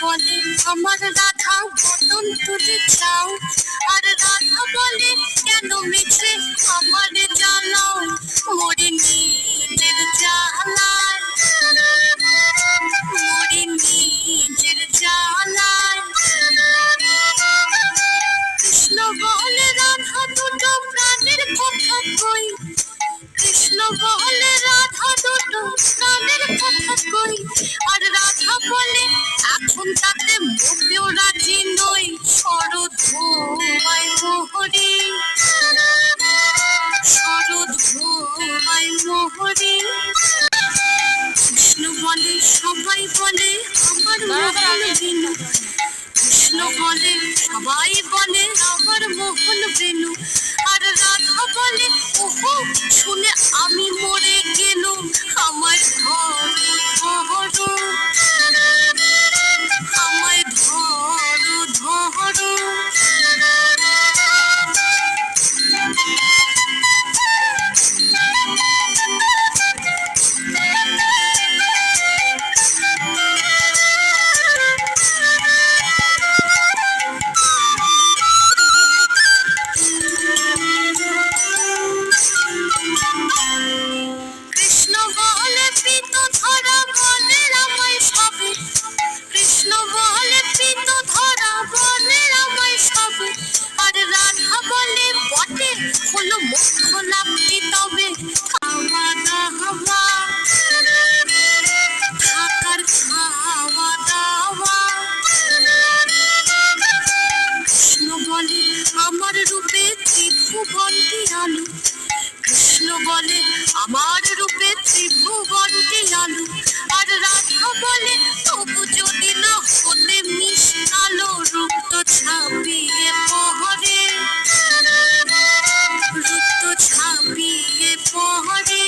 বলে আমার রাধা বদন তুলে চাও, আর রাধা বলে কেন মিছে আমার জ্বালাও, মরি নিজের জ্বালায়, মরি নিজের জ্বালায়। কৃষ্ণ বলে রাধা দুটো প্রাণের কথা কই, কৃষ্ণ বলে রাধা দুটো প্রাণের কথা কই, আর রাধা বলে এখন তাতে মোটেও রাজি নই, শরৎ ভোমায় মোহরি, শরৎ ভোমায় মোহরি। কৃষ্ণ বলে সবাই বলে আমার মোহন বেনু, কৃষ্ণ বলে সবাই বলে আমার মোহন বেনু, আর রাধা বলে ওহো শুনে আমি মরে গেলুম, আমায় ধরো ধরো, আমায় ধরো ধরো। কৃষ্ণ বলে পিত ধরা বলে আমায় সবে, কৃষ্ণ বলে পিত ধরা বলে আমায় সবে, আর রাধা বলে বটে হলো মোক্ষ লাভটি তবে, খাওয়া দাওয়া থাকার খাওয়া দাওয়া। কৃষ্ণ বলে আমার রূপে ত্রিভুবনটি আলো, কৃষ্ণ বলে আমার রূপে ত্রিভুবনটি আলো, আর রাধা বলে তবু যদি না হতে মিশালো, রূপ তো ছাপিয়ে পহরে, রূপ তো ছাপিয়ে পহরে।